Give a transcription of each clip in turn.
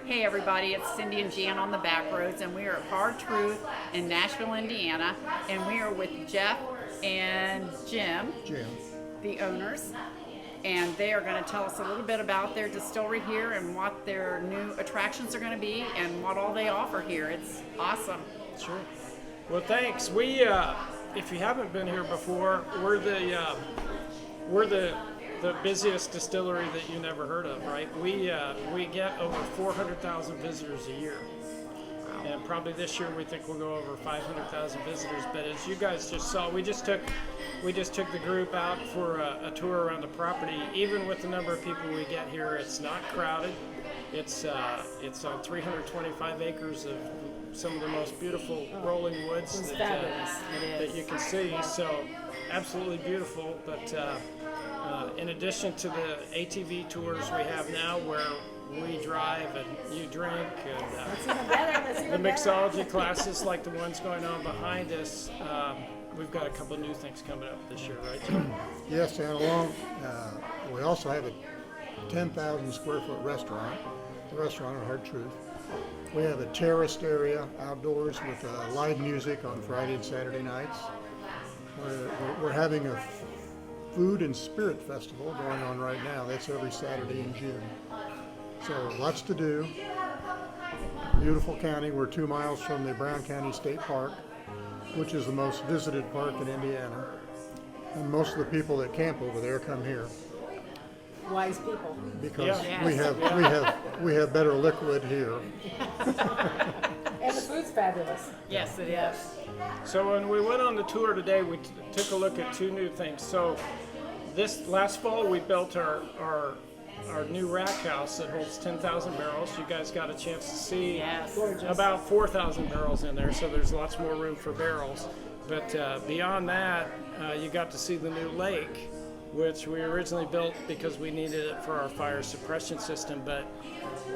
Hey everybody, it's Cindy and Jan on the back roads, and we are at Hard Truth in Nashville, Indiana, and we are with Jeff and Jim, the owners, and they are going to tell us a little bit about their distillery here and what their new attractions are going to be and what all they offer here. It's awesome. Sure. Well, thanks. We, if you haven't been here before, we're the busiest distillery that you never heard of, right? We get over 400,000 visitors a year. Wow. And probably this year we think we'll go over 500,000 visitors. But as you guys just saw, we just took the group out for a tour around the property. Even with the number of people we get here, it's not crowded. It's on 325 acres of some of the most beautiful rolling woods that you can see. So absolutely beautiful. But in addition to the ATV tours we have now, where we drive and you drink, and the mixology classes like the ones going on behind us, we've got a couple of new things coming up this year, right, Jim? Yes, and we also have a 10,000 square foot restaurant, the restaurant at Hard Truth. We have a terraced area outdoors with live music on Friday and Saturday nights. We're having a Food and Spirit Festival going on right now. That's every Saturday in June. So lots to do. Beautiful county. We're 2 miles from the Brown County State Park, which is the most visited park in Indiana. And most of the people that camp over there come here. Wise people. Because we have better liquid here. And the food's fabulous. Yes, it is. So when we went on the tour today, we took a look at 2 new things. So this last fall, we built our new rack house that holds 10,000 barrels. You guys got a chance to see about 4,000 barrels in there, so there's lots more room for barrels. But beyond that, you got to see the new lake, which we originally built because we needed it for our fire suppression system. But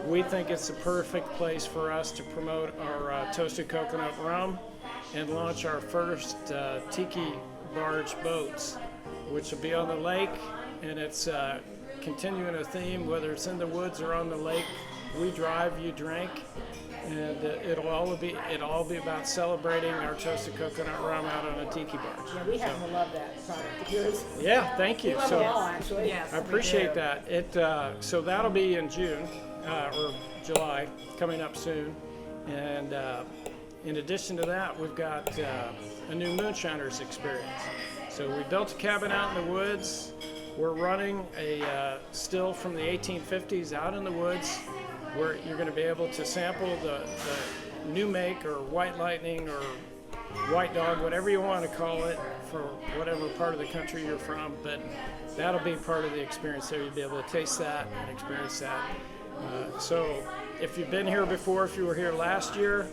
we think it's the perfect place for us to promote our toasted coconut rum and launch our first tiki barge boats, which will be on the lake, and it's continuing a theme, whether it's in the woods or on the lake. We drive, you drink, and it'll all be about celebrating our toasted coconut rum out on a tiki barge. Yeah, we happen to love that product of yours. Yeah, thank you. We love it all, actually. Yes, I appreciate that. So that'll be in June or July, coming up soon, and in addition to that, we've got a new moonshiners experience. So we built a cabin out in the woods. We're running a still from the 1850s out in the woods, where you're going to be able to sample the new make or white lightning or white dog, whatever you want to call it, for whatever part of the country you're from. But that'll be part of the experience there. You'll be able to taste that and experience that. So if you've been here before, if you were here last year,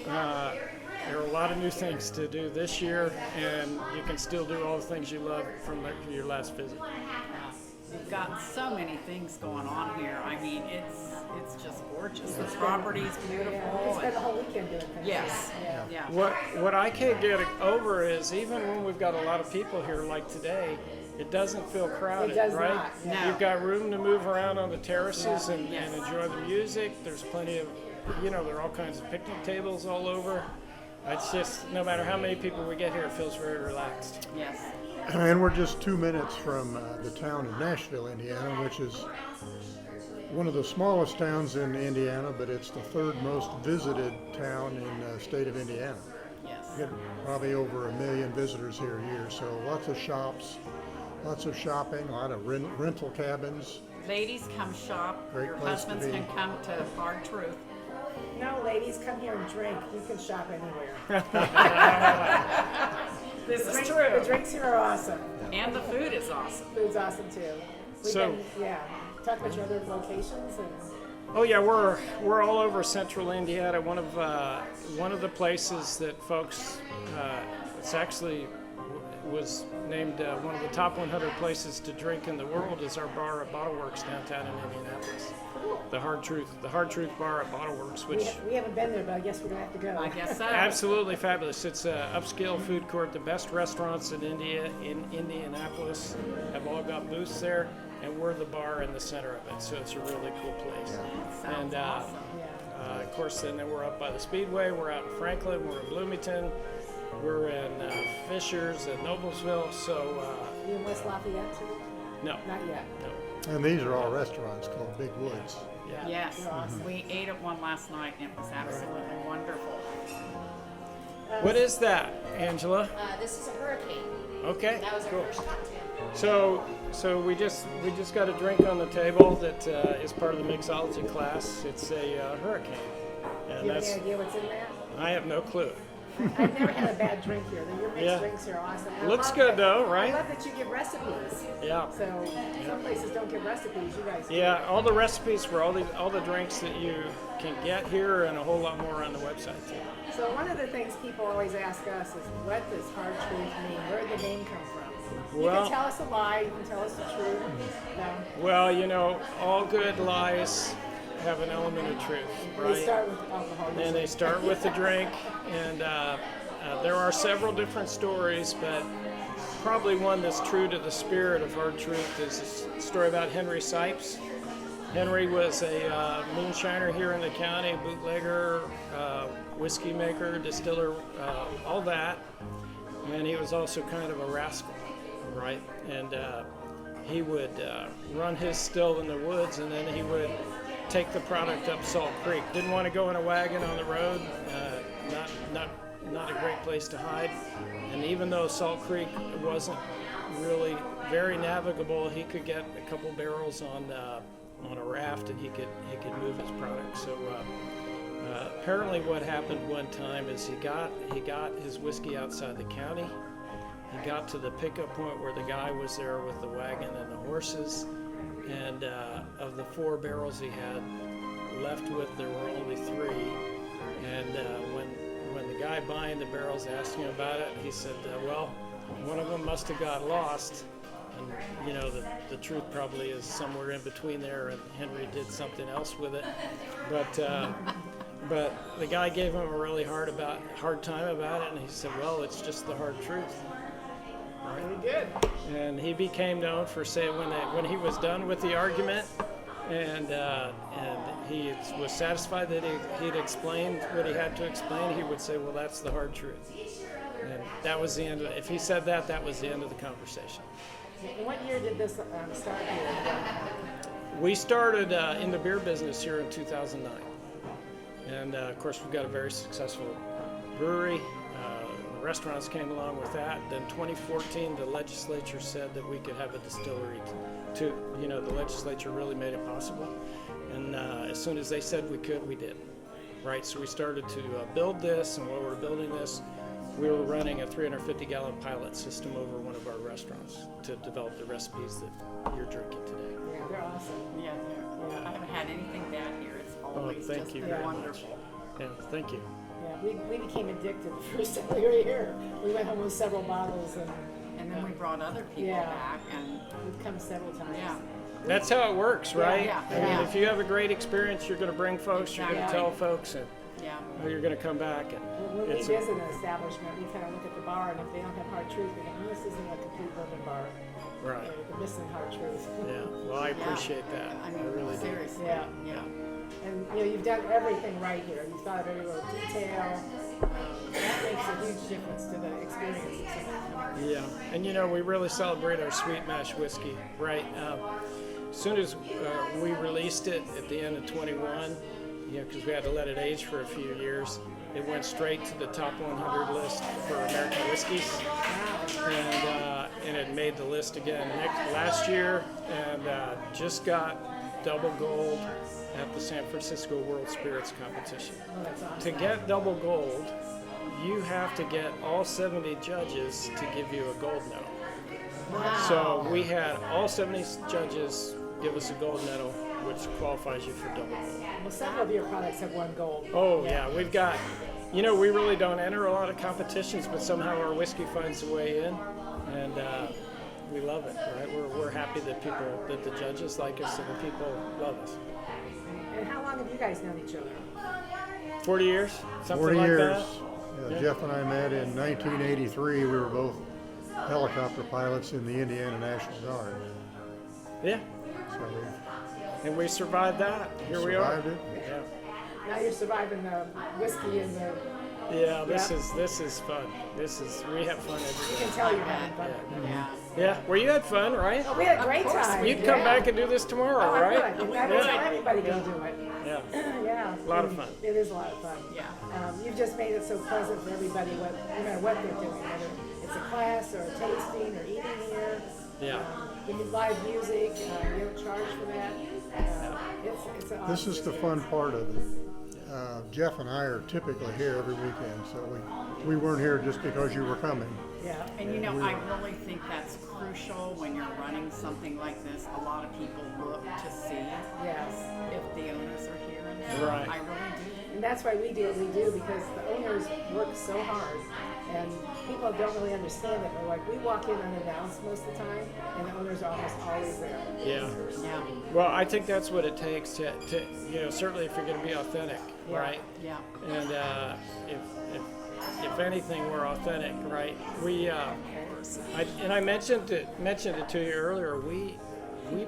there are a lot of new things to do this year, and you can still do all the things you love from your last visit. We've got so many things going on here. I mean, it's just gorgeous. The property's beautiful. We spent the whole weekend doing things. Yes. Yeah. What I can't get over is, even when we've got a lot of people here like today, it doesn't feel crowded, It does right? not, no. You've got room to move around on the terraces and enjoy the music. There's plenty of, there are all kinds of picnic tables all over. It's just, no matter how many people we get here, it feels very relaxed. Yes. And we're just 2 minutes from the town of Nashville, Indiana, which is one of the smallest towns in Indiana, but it's the 3rd most visited town in the state of Indiana. Yes. We get probably over 1 million visitors here a year, so lots of shops, lots of shopping, a lot of rental cabins. Ladies, come shop. Great Your place to husbands be. can come to Hard Truth. No, ladies, come here and drink. You can shop anywhere. This is The true. drinks here are awesome. And the food is awesome. Food's awesome too. So- Talk about your other locations. Oh yeah, we're all over central Indiana. One of the places that folks, it's actually was named one of the top 100 places to drink in the world is our bar at Bottle Works downtown in Indianapolis. The Hard Truth Bar at Bottle Works, which We haven't been there, but I guess we're gonna have to go. I guess so. absolutely fabulous. It's an upscale food court. The best restaurants in Indianapolis have all got booths there. and we're the bar in the center of it. So it's a really cool place. Sounds And awesome. of course, then we're up by the Speedway. We're out in Franklin. We're in Bloomington. We're in Fishers and Noblesville. So You in West Lafayette too? no, Not yet. no, And these are all restaurants called Big Woods. yeah. Yes, They're awesome. we ate at one last night and it was absolutely wonderful. What is that, Angela? This is a hurricane. Okay, That was our cool. first cocktail. So we just got a drink on the table that is part of the mixology class. It's a hurricane, Do and you have that's any idea what's in there? I have no clue. I've never had a bad drink here. Your mixed Yeah. drinks are awesome. I Looks love good that- though, I right? love that you give recipes. Yeah. So some places don't give recipes. You guys do. Yeah, all the recipes for all the drinks that you can get here, and a whole lot more on the website too. So one of the things people always ask us is, what does Hard Truth mean? Where did the name come from? You Well- can tell us a lie. You can tell us the truth. No. Well, all good lies have an element of truth, They right? start with alcohol. And they usually. start with the drink, and there are several different stories, but probably one that's true to the spirit of Hard Truth is a story about Henry Sipes. Henry was a moonshiner here in the county, bootlegger, whiskey maker, distiller, all that, and he was also kind of a rascal, right? And he would run his still in the woods, and then he would take the product up Salt Creek. Didn't want to go in a wagon on the road. Not a great place to hide. And even though Salt Creek wasn't really very navigable, he could get a couple barrels on a raft, and he could move his product. So apparently, what happened one time is he got his whiskey outside the county. He got to the pickup point where the guy was there with the wagon and the horses, and of the 4 barrels he had left with, there were only 3. And when the guy buying the barrels asked him about it, he said, well, one of them must have got lost. And the truth probably is somewhere in between there, and Henry did something else with it. But the guy gave him a really hard time about it, and he said, well, it's just the hard truth. Very good. And he became known for saying when he was done with the argument, and he was satisfied that he'd explained what he had to explain, he would say, well, that's the hard truth. And that was the end of it. If he said that, that was the end of the conversation. And what year did this start here? We started in the beer business here in 2009. And of course, we've got a very successful brewery. Restaurants came along with that. Then 2014, the legislature said that we could have a distillery. The legislature really made it possible. And as soon as they said we could, we did. Right, so we started to build this, and while we were building this, we were running a 350-gallon pilot system over one of our restaurants to develop the recipes that you're drinking today. Yeah, they're awesome. Yeah, I haven't had anything bad here. It's always thank just you been very much. wonderful. Yeah, thank you. Yeah, we became addicted the first time we were here. We went home with several bottles, And then we brought other people Yeah. back, and we've come several times. yeah, That's how it works, right? Yeah, I mean, yeah. if you have a great experience, you're going to bring folks, you're going to Exactly. tell folks, and yeah. you're going to come back. And When we it's visit an establishment, we kind of look at the bar, and if they don't have Hard Truth, we go, this isn't a complete bourbon bar. right. They're missing Hard Truth. Yeah. Well, I appreciate that. I I mean, really do. seriously. Yeah. Yeah. And you've done everything right here. You've thought of every little detail. That makes a huge difference to the experience of someone coming. Yeah, and we really celebrate our sweet mash whiskey, right? As soon as we released it at the end of 21, because we had to let it age for a few years, it went straight to the top 100 list for American whiskeys, and it made the list again last year, and just got double gold at the San Francisco World Spirits Competition. Oh, that's awesome. To get double gold, you have to get all 70 judges to give you a gold medal. Wow. So we had all 70 judges give us a gold medal, which qualifies you for double gold. Well, several of your products have won gold. Oh yeah, we've got, we really don't enter a lot of competitions, but somehow our whiskey finds a way in, and we love it, right? We're happy that the judges like us and the people love us. And how long have you guys known each other? 40 years, something 40 like years. that. Yeah, Jeff and I met in 1983. We were both helicopter pilots in the Indiana National Guard. Yeah, and we survived that. Here we are. survived it. Yeah. Now you're surviving the whiskey and the. Yeah, this is fun. We have fun You every can day. tell you're having fun. Yeah. Yeah, well, you had fun, right? Oh, we had a great time. You'd come back and do this tomorrow, Oh, I right? would. I would tell everybody go do it. Yeah. Yeah. A lot of fun. It is a lot of fun. Yeah. You've just made it so pleasant for everybody, no matter what they're doing, whether it's a class or a tasting or eating here. Yeah. We do live music. You don't charge for that. It's an awesome This is the fun part of it. Jeff and I are typically here every weekend, so we weren't here just because you were coming. Yeah. And you know, I really think that's crucial when you're running something like this. A lot of people look to see Yes. if the owners are here. And so Right. I really do. And that's why we do what we do, because the owners work so hard and people don't really understand it. They're like, we walk in unannounced most of the time and the owners are almost always there. Yeah. Yeah. Well, I think that's what it takes to certainly if you're going to be authentic, Yeah. right? Yeah. And if anything, we're authentic, right? I mentioned it to you earlier. We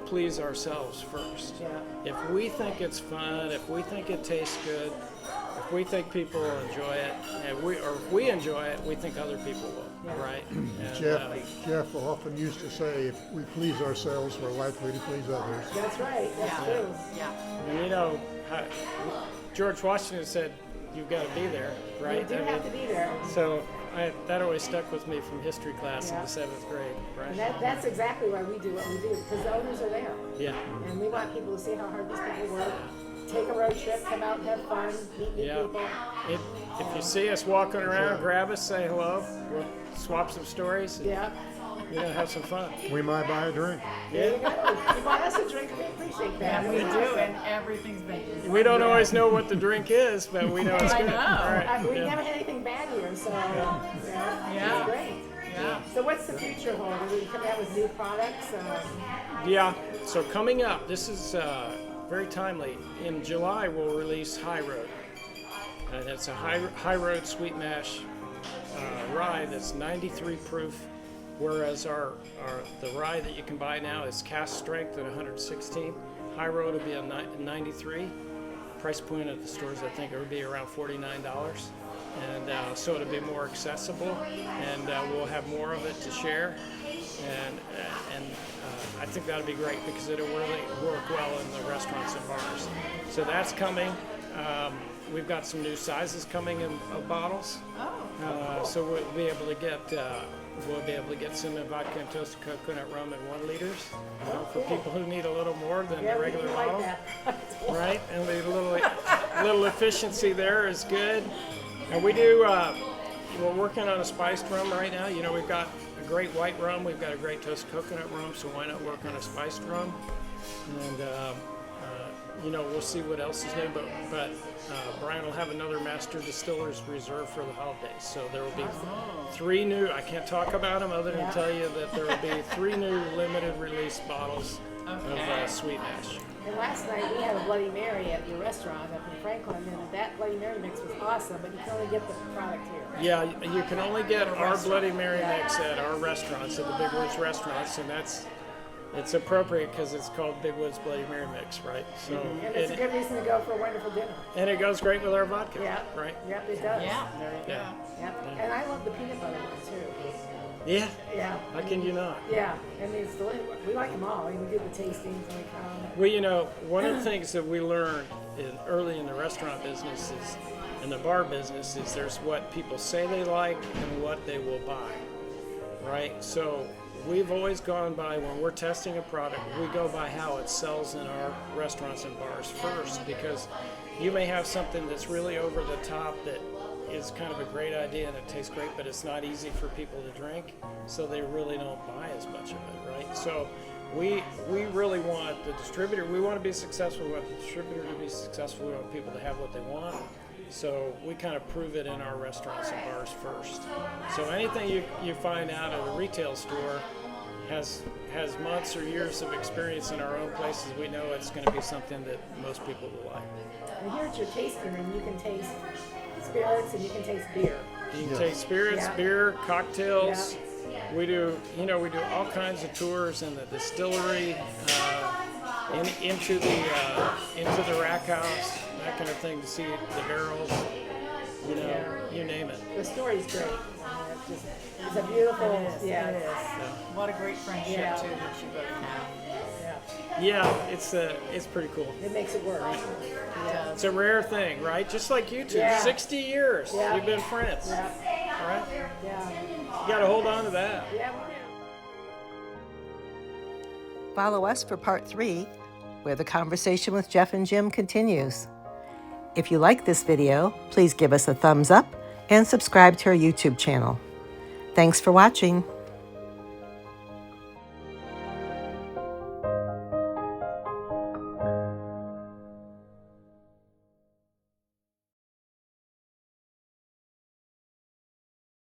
please ourselves first. Yeah. If we think it's fun, if we think it tastes good, if we think people will enjoy it, and if we enjoy it, we think other people will, right? And, Jeff often used to say, if we please ourselves, we're likely to please others. That's right. That's Yeah. true. Yeah. and you know, George Washington said, "You've got to be there," right? You do have to be there. So that always stuck with me from history class in Yeah. the 7th grade, right? And that's exactly why we do what we do, because the owners are there. Yeah, And we want people to see how hard these people work. Take a road trip, come out and have fun, meet new yeah. people. If you see us walking around, grab us, say hello. We'll swap some stories. And, Yeah. have some fun. We might buy a drink. There you go. If you want us to drink, we appreciate that. And we do, and everything's been. We don't always know what the drink is, but we know it's I good. know. All right. We've yeah. never had anything bad here, so Yeah. it's great. Yeah. So what's the future hold? Are we coming out with new products? Yeah, so coming up, this is very timely. In July, we'll release High Road. And it's a high Road sweet mash rye that's 93 proof, whereas the rye that you can buy now is cast strength at 116. High Road will be a 93. Price point at the stores, I think it would be around $49. And so it'll be more accessible, and we'll have more of it to share. And I think that'll be great because it'll really work well in the restaurants and bars. So that's coming. We've got some new sizes coming in bottles. Oh. So we'll be able to get some vodka and toasted coconut rum in 1 liters for people who need a little more than Yeah, the we regular like bottle. that. Right, and a little efficiency there is good. And we do. We're working on a spiced rum right now. You know, we've got a great white rum. We've got a great toasted coconut rum. So why not work on a spiced rum? And we'll see what else is new. But Brian will have another master distiller's reserve for the holidays. So there will be 3 new. I can't talk about them other than tell you that there will be 3 new limited release bottles of sweet mash. And last night we had a Bloody Mary at your restaurant up in Franklin, and that Bloody Mary mix was awesome, but you can only get the product here. Yeah, you can only get our Bloody Mary mix at our restaurants, at the Big Woods restaurants, and it's appropriate because it's called Big Woods Bloody Mary Mix, right? So And it's a good reason to go for a wonderful dinner. and it goes great with our vodka, Yeah. right? Yep, it does. Yeah. There you Yeah. Yep. And I love the peanut butter one too. Yeah. Yeah. How can you not? Yeah. I mean, it's delicious. We like them all. We do the tastings when we come. Well, one of the things that we learned early in the restaurant business in the bar business is there's what people say they like and what they will buy, right? So we've always gone by, when we're testing a product, we go by how it sells in our restaurants and bars first, because you may have something that's really over the top that is kind of a great idea and it tastes great, but it's not easy for people to drink, so they really don't buy as much of it, right? So we really want the distributor, we want to be successful, we want the distributor to be successful, we want people to have what they want. So we kind of prove it in our restaurants and bars first. So anything you find out at a retail store has months or years of experience in our own places. We know it's going to be something that most people will like. And here at your tasting room, you can taste spirits and you can taste beer. You can taste spirits, Yeah. beer, cocktails. We do all kinds of tours in the distillery. into the rack house, that kind of thing, to see the barrels, you know, you name it. The story's great. It's a beautiful, It is. yeah. What a great friendship Yeah. too that you both have. Yeah. Yeah, it's pretty cool. It makes it work. Yeah. It's a rare thing, right? Just like you two, Yeah. 60 years Yeah. you've been friends, Yeah. right? Yeah. You got to hold on to that. Yeah. Follow us for part 3, where the conversation with Jeff and Jim continues. If you like this video, please give us a thumbs up and subscribe to our YouTube channel. Thanks for watching.